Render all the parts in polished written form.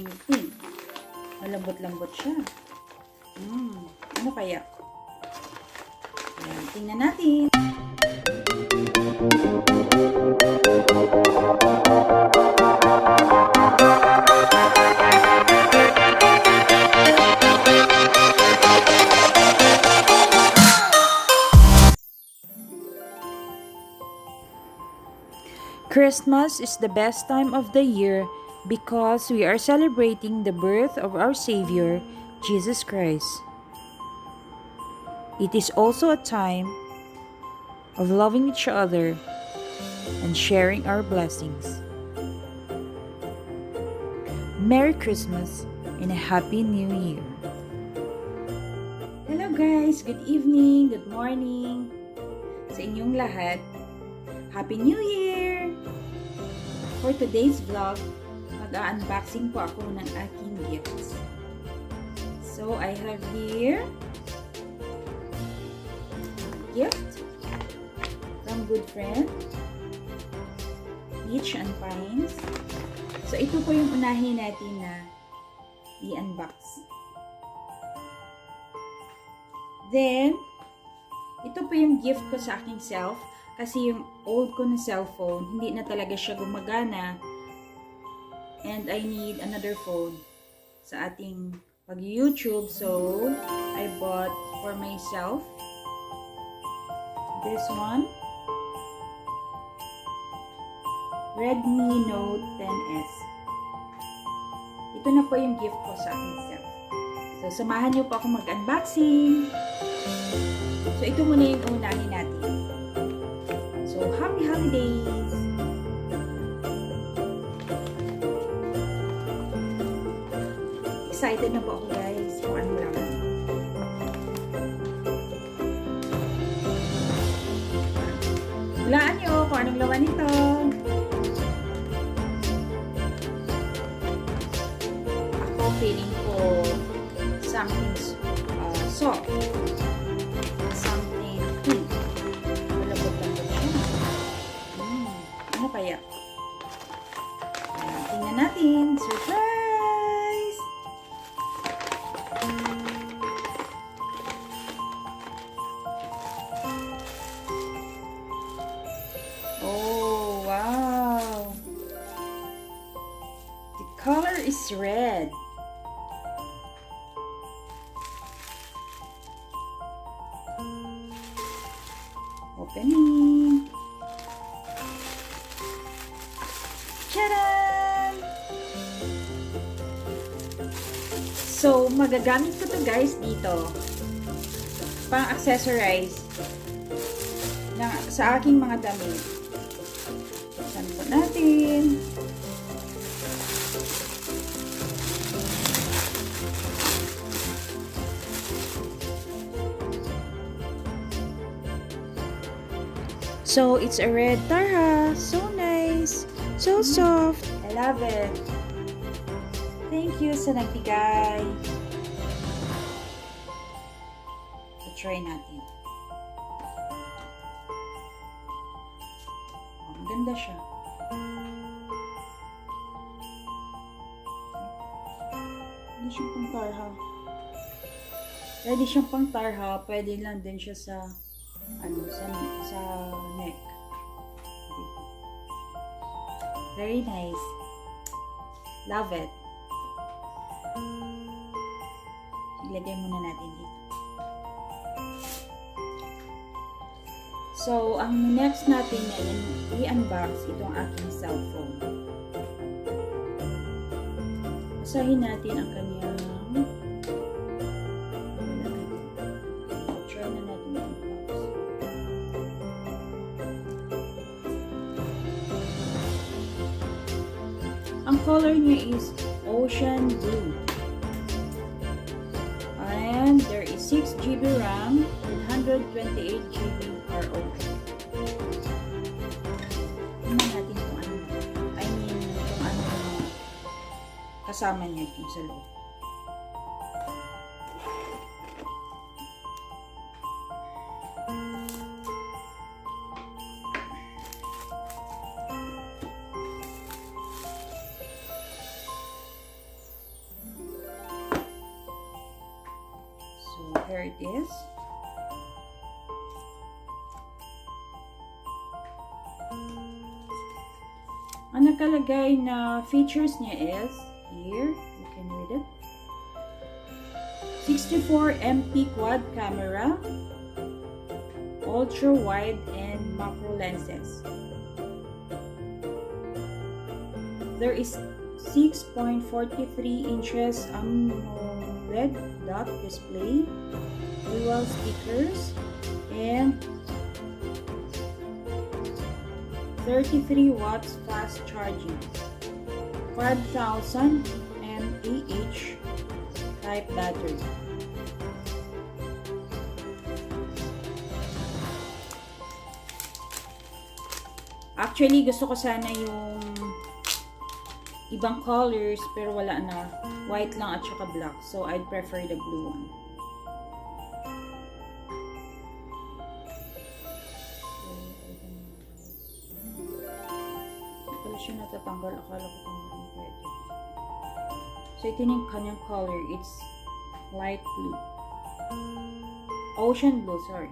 something pink. Malambot-lambot siya. Ano kaya? Ayan, tingnan natin. Christmas is the best time of the year because we are celebrating the birth of our Savior, Jesus Christ. It is also a time of loving each other and sharing our blessings. Merry Christmas and a Happy New Year! Hello guys! Good evening, good morning sa inyong lahat. Happy New Year! For today's vlog, mag-unboxing po ako ng aking gifts. So, I have here gift from good friend, Peach and Pines. So, ito po yung unahin natin na i-unbox. Then, ito po yung gift ko sa aking self. Kasi yung old ko na cellphone, hindi na talaga siya gumagana. And I need another phone sa ating pag-YouTube. So, I bought for myself this one. Redmi Note 10S. Ito na po yung gift ko sa aking self. So, samahan niyo po ako mag-unboxing. So, ito muna yung unahin natin. So, happy holidays! Excited na po ako guys kung ano laman. Hulaan nyo kung anong laman nito. Ako feeling ko something soft. Something pink. Ano kaya? Ayan, tingnan natin. Surprise! Oh, wow! The color is red. Opening. Tcharam! So, magagamit ko to guys dito. Pang-accessorize sa aking mga damit. Buksan po natin. So, it's a red Tarha. So nice. So soft. I love it. Thank you sa nagbigay. So, try natin. Oh, maganda siya. Pwede siyang pang Tarha. Pwede siyang pang Tarha. Pwede lang din siya sa sa neck. Very nice. Love it. Ilagay muna natin dito. So, ang next natin na i-unbox itong aking cellphone. Basahin natin ang kanyang try na natin i-unbox. Ang color niya is ocean blue. And there is 6 GB RAM and 128 GB ROM. Tingnan natin kung ano. Kung ano kasama niya dito sa loob. There it is. Ang nakalagay na features niya is, here, you can read it. 64 MP quad camera, ultra wide and macro lenses. There is 6.43 inches AMOLED dot display, dual speakers, and 33 watts fast charging, 5000 mAh type battery. Actually, gusto ko sana yung ibang colors, pero wala na. White lang at saka black. So, I'd prefer the blue one. Pala siya natatanggal. Akala ko kung pwede. So, ito yung kanyang color. It's light blue. Ocean blue, sorry.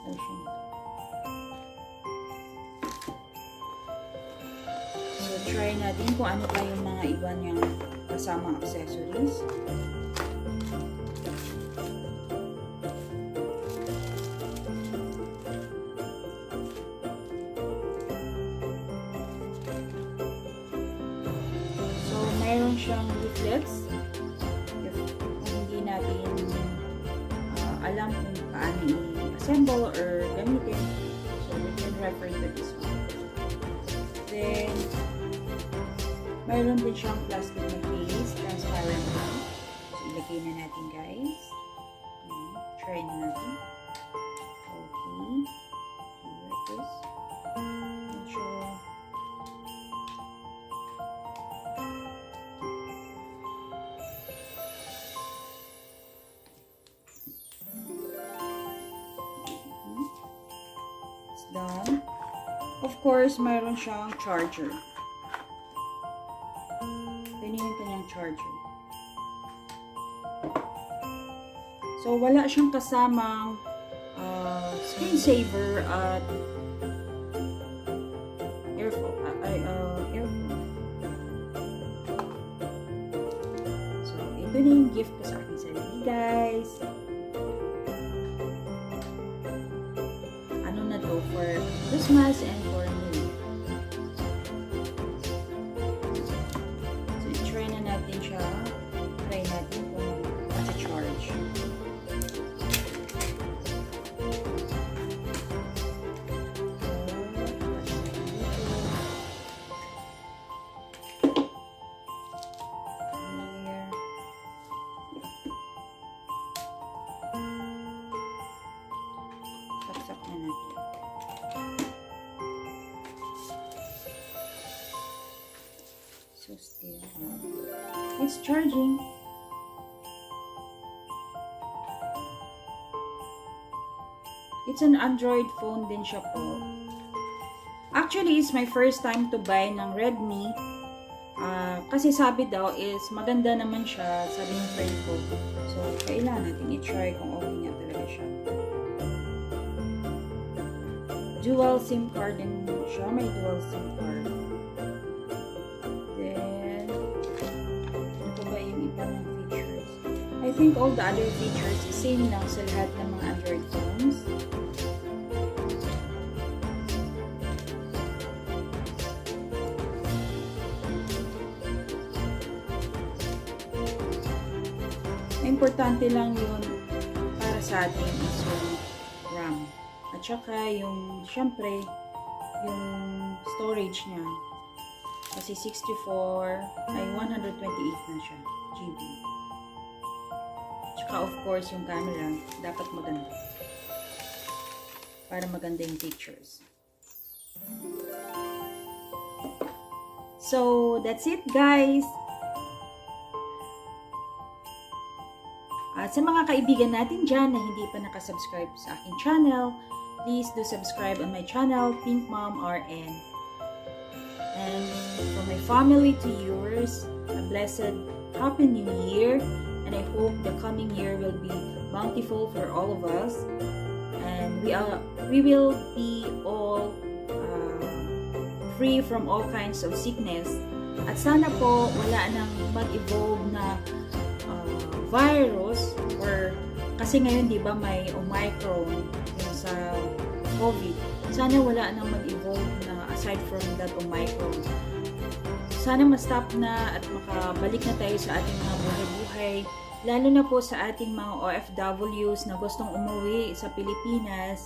Ocean blue. So, try natin kung ano pa yung mga iba niyang kasamang accessories. So, mayroon siyang leaflets. Kung hindi natin alam kung paano i-assemble or gamitin. So, we can refer to this one. Then, mayroon din siyang plastic na case, transparent lang. So, ilagay na natin, guys. Try na natin. Okay. Here it is. Medyo it's done. Of course, mayroon siyang charger. Ito yung kanyang charger. So, wala siyang kasamang screensaver at earphone. So, ito na yung gift ko sa aking sarili, guys. Ano na to? For Christmas and for New Year. So, try na natin siya. Try natin kung masa-charge. Saksak na natin. So still. It's charging. It's an Android phone din siya po. Actually, it's my first time to buy ng Redmi. Kasi sabi daw is maganda naman siya, sabi ng friend ko. So, kailangan natin i-try kung okay nga talaga siya. Dual SIM card din siya. May dual SIM card. Then, ano ba yung iba ng features? I think all the other features is same lang sa lahat ng mga Android phones. Importante lang yun para sa atin is yung RAM. At saka yung, syempre, yung storage niya. Kasi 128 na siya, GB. Tsaka of course, yung camera, dapat maganda. Para maganda yung pictures. So, that's it, guys! At sa mga kaibigan natin dyan na hindi pa nakasubscribe sa aking channel, please do subscribe on my channel, Pink Mom RN. And for my family to yours, a blessed Happy New Year and I hope the coming year will be bountiful for all of us, and we will be all free from all kinds of sickness. At sana po wala nang mag-evolve na virus, or kasi ngayon 'di ba may Omicron yung sa COVID. Sana wala nang mag-evolve na aside from that Omicron. Sana ma-stop na at makabalik na tayo sa ating mga buhay-buhay, lalo na po sa ating mga OFWs na gustong umuwi sa Pilipinas.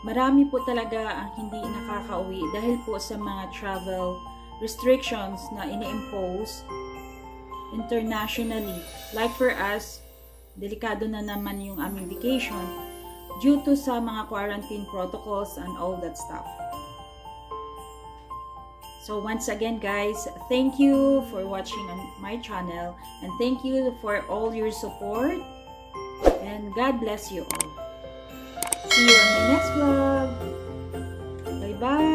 Marami po talaga ang hindi nakakauwi dahil po sa mga travel restrictions na ini-impose internationally. Like for us, delikado na naman yung aming vacation due to sa mga quarantine protocols and all that stuff. So once again guys, thank you for watching on my channel, and thank you for all your support, and God bless you all. See you on my next vlog. Bye bye.